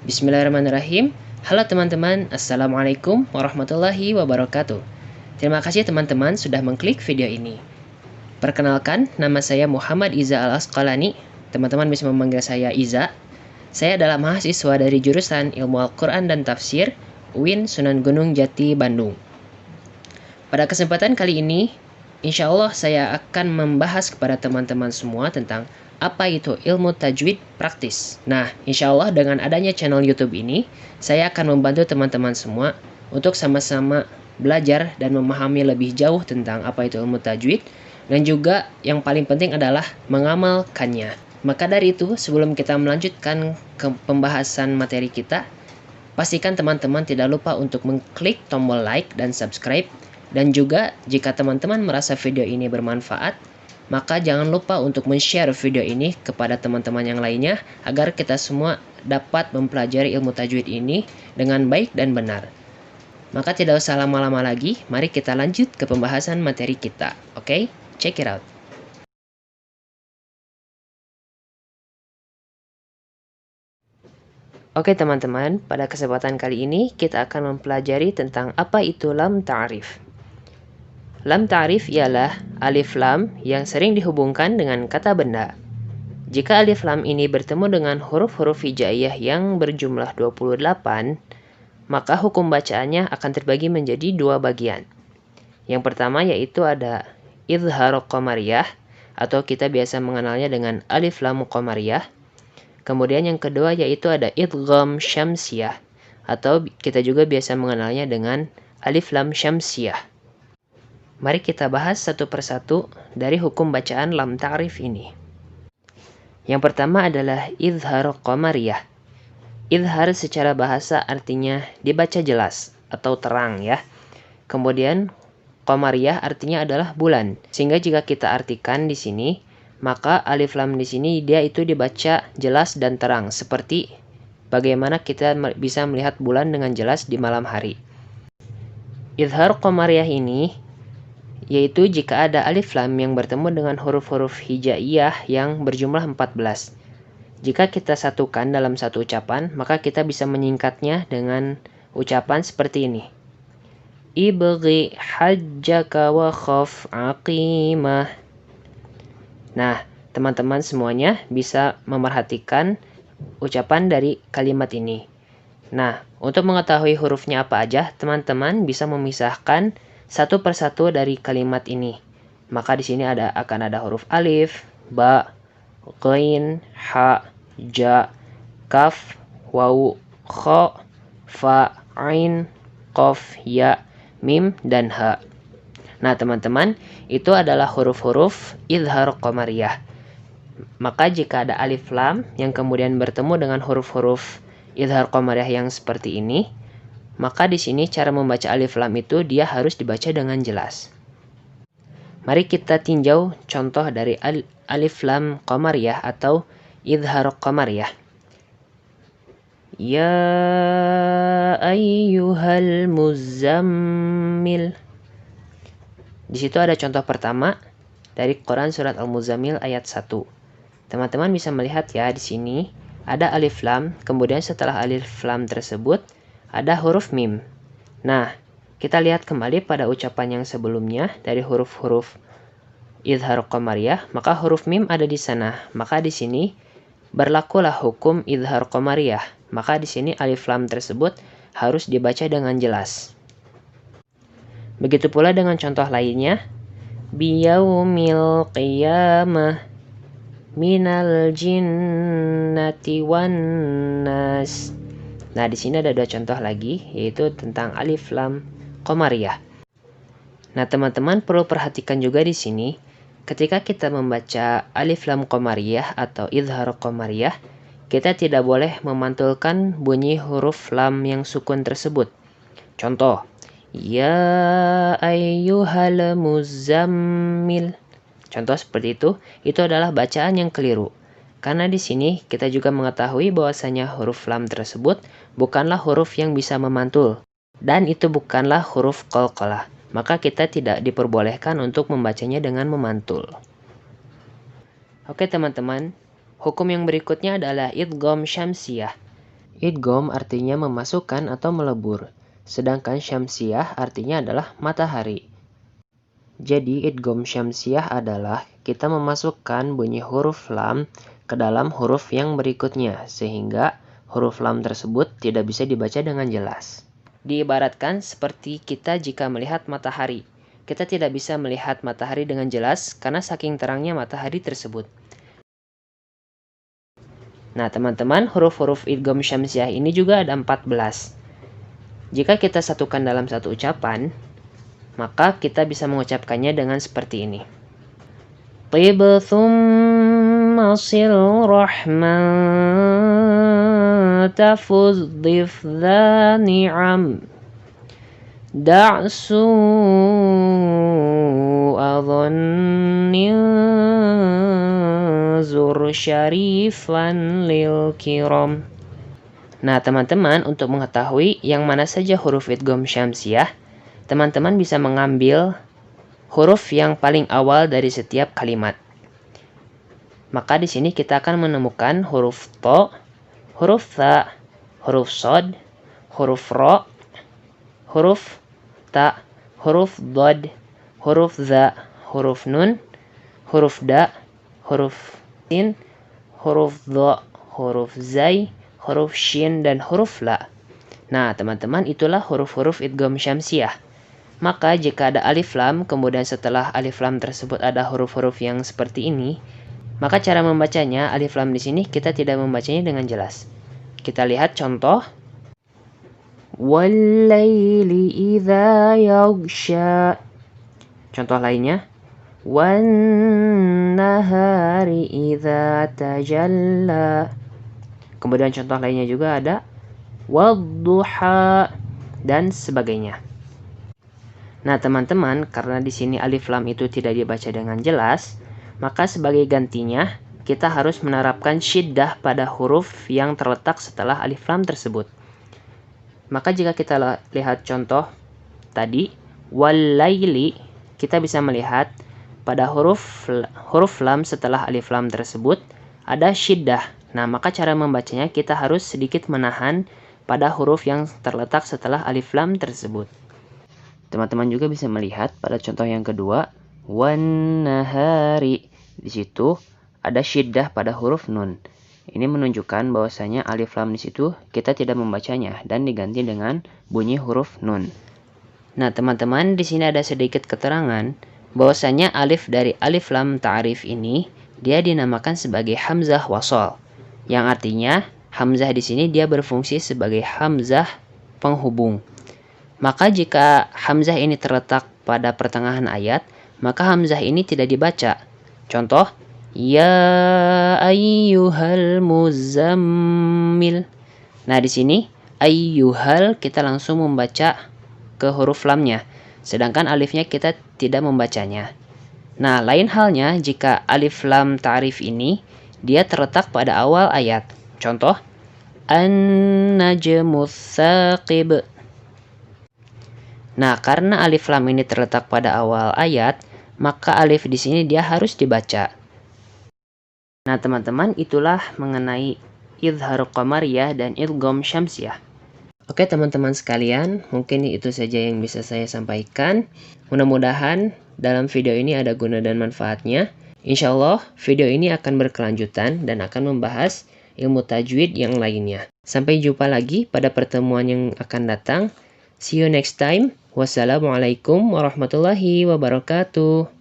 Bismillahirrahmanirrahim. Halo teman-teman, Assalamualaikum warahmatullahi wabarakatuh. Terima kasih teman-teman sudah mengklik video ini. Perkenalkan, nama saya Muhammad Iza Al-Asqalani. Teman-teman bisa memanggil saya Iza. Saya adalah mahasiswa dari jurusan Ilmu Al-Quran dan Tafsir, UIN Sunan Gunung Jati, Bandung. Pada kesempatan kali ini, insya Allah saya akan membahas kepada teman-teman semua tentang apa itu ilmu tajwid praktis. Nah, insya Allah dengan adanya channel YouTube ini, saya akan membantu teman-teman semua untuk sama-sama belajar dan memahami lebih jauh tentang apa itu ilmu tajwid, dan juga yang paling penting adalah mengamalkannya. Maka dari itu, sebelum kita melanjutkan ke pembahasan materi kita, pastikan teman-teman tidak lupa untuk mengklik tombol like dan subscribe. Dan juga jika teman-teman merasa video ini bermanfaat, maka jangan lupa untuk men-share video ini kepada teman-teman yang lainnya agar kita semua dapat mempelajari ilmu tajwid ini dengan baik dan benar. Maka tidak usah lama-lama lagi, mari kita lanjut ke pembahasan materi kita. Oke, check it out. Oke teman-teman, pada kesempatan kali ini kita akan mempelajari tentang apa itu lam ta'rif. Lam ta'rif ialah alif lam yang sering dihubungkan dengan kata benda. Jika alif lam ini bertemu dengan huruf-huruf hijaiyah yang berjumlah 28, maka hukum bacaannya akan terbagi menjadi dua bagian. Yang pertama yaitu ada idhar qamariyah, atau kita biasa mengenalnya dengan alif lam qamariyah. Kemudian yang kedua yaitu ada idgham syamsiyah, atau kita juga biasa mengenalnya dengan alif lam syamsiyah. Mari kita bahas satu persatu dari hukum bacaan lam ta'rif ini. Yang pertama adalah idhar qamariyah. Idhar secara bahasa artinya dibaca jelas atau terang ya. Kemudian qamariyah artinya adalah bulan. Sehingga jika kita artikan di sini, maka alif lam di sini dia itu dibaca jelas dan terang, seperti bagaimana kita bisa melihat bulan dengan jelas di malam hari. Idhar qamariyah ini yaitu jika ada alif lam yang bertemu dengan huruf-huruf hijaiyah yang berjumlah 14. Jika kita satukan dalam satu ucapan, maka kita bisa menyingkatnya dengan ucapan seperti ini. Ibghi hajjaka wa khaf aqimah. Nah, teman-teman semuanya bisa memerhatikan ucapan dari kalimat ini. Nah, untuk mengetahui hurufnya apa aja, teman-teman bisa memisahkan satu persatu dari kalimat ini. Maka di sini akan ada huruf alif, ba, ghain, ha, ja, kaf, waw, kha, fa, ain, qaf, ya, mim, dan ha. Nah teman-teman, itu adalah huruf-huruf idhar qamariyah. Maka jika ada alif lam yang kemudian bertemu dengan huruf-huruf idhar qamariyah yang seperti ini, maka di sini cara membaca alif lam itu dia harus dibaca dengan jelas. Mari kita tinjau contoh dari alif lam qamariyah atau idhar qamariyah. Ya ayyuhal muzammil. Di situ ada contoh pertama dari Quran surat Al-Muzammil ayat 1. Teman-teman bisa melihat ya di sini ada alif lam, kemudian setelah alif lam tersebut ada huruf mim. Nah, kita lihat kembali pada ucapan yang sebelumnya dari huruf-huruf idhar qamariyah, maka huruf mim ada di sana. Maka di sini berlakulah hukum idhar qamariyah. Maka di sini alif lam tersebut harus dibaca dengan jelas. Begitu pula dengan contoh lainnya, biyaumil qiyamah minal jinnati wan nas. Nah, di sini ada dua contoh lagi, yaitu tentang alif lam qamariyah. Nah, teman-teman perlu perhatikan juga di sini, ketika kita membaca alif lam qamariyah atau idhar qamariyah, kita tidak boleh memantulkan bunyi huruf lam yang sukun tersebut. Contoh, ya ayyuhal muzammil. Contoh seperti itu adalah bacaan yang keliru. Karena di sini kita juga mengetahui bahwasanya huruf lam tersebut bukanlah huruf yang bisa memantul, dan itu bukanlah huruf qalqalah. Maka kita tidak diperbolehkan untuk membacanya dengan memantul. Oke teman-teman, hukum yang berikutnya adalah idgham syamsiyah. Idgham artinya memasukkan atau melebur, sedangkan syamsiyah artinya adalah matahari. Jadi idgham syamsiyah adalah kita memasukkan bunyi huruf lam ke dalam huruf yang berikutnya, sehingga huruf lam tersebut tidak bisa dibaca dengan jelas. Diibaratkan seperti kita jika melihat matahari. Kita tidak bisa melihat matahari dengan jelas karena saking terangnya matahari tersebut. Nah teman-teman, huruf-huruf idgham syamsiyah ini juga ada 14. Jika kita satukan dalam satu ucapan, maka kita bisa mengucapkannya dengan seperti ini. Tib thumma sil rahman tafuz dif dha ni'am da'su adhannin zur syarifan lil kiram. Nah teman-teman, untuk mengetahui yang mana saja huruf idgham syamsiyah, teman-teman bisa mengambil huruf yang paling awal dari setiap kalimat. Maka di sini kita akan menemukan huruf to, huruf tha, huruf sod, huruf ro, huruf ta, huruf dod, huruf za, huruf nun, huruf da, huruf sin, huruf dho, huruf zai, huruf shin, dan huruf la. Nah teman-teman, itulah huruf-huruf idgham syamsiyah. Maka jika ada alif lam, kemudian setelah alif lam tersebut ada huruf-huruf yang seperti ini, maka cara membacanya alif lam di sini kita tidak membacanya dengan jelas. Kita lihat contoh. Wal-laili idza yaghsha. Contoh lainnya. Wan-nahari idza tajalla. Kemudian contoh lainnya juga ada wad-duha dan sebagainya. Nah, teman-teman, karena di sini alif lam itu tidak dibaca dengan jelas, maka sebagai gantinya kita harus menerapkan syiddah pada huruf yang terletak setelah alif lam tersebut. Maka jika kita lihat contoh tadi, wal-laili, kita bisa melihat pada huruf lam setelah alif lam tersebut ada syiddah. Nah, maka cara membacanya kita harus sedikit menahan pada huruf yang terletak setelah alif lam tersebut. Teman-teman juga bisa melihat pada contoh yang kedua, wan-nahari. Di situ ada syiddah pada huruf nun. Ini menunjukkan bahwasanya alif lam di situ kita tidak membacanya dan diganti dengan bunyi huruf nun. Nah, teman-teman, di sini ada sedikit keterangan bahwasanya alif dari alif lam ta'rif ini dia dinamakan sebagai hamzah wasal, yang artinya hamzah di sini dia berfungsi sebagai hamzah penghubung. Maka jika hamzah ini terletak pada pertengahan ayat, maka hamzah ini tidak dibaca. Contoh, ya ayyuhal muzammil. Nah, di sini ayyuhal kita langsung membaca ke huruf lamnya, sedangkan alifnya kita tidak membacanya. Nah, lain halnya jika alif lam ta'rif ini dia terletak pada awal ayat. Contoh, an-najmus tsaqib. Nah, karena alif lam ini terletak pada awal ayat, maka alif di sini dia harus dibaca. Nah, teman-teman, itulah mengenai idhar qamariyah dan idgham syamsiyah. Oke, teman-teman sekalian, mungkin itu saja yang bisa saya sampaikan. Mudah-mudahan dalam video ini ada guna dan manfaatnya. Insya Allah, video ini akan berkelanjutan dan akan membahas ilmu tajwid yang lainnya. Sampai jumpa lagi pada pertemuan yang akan datang. See you next time. Wassalamualaikum warahmatullahi wabarakatuh.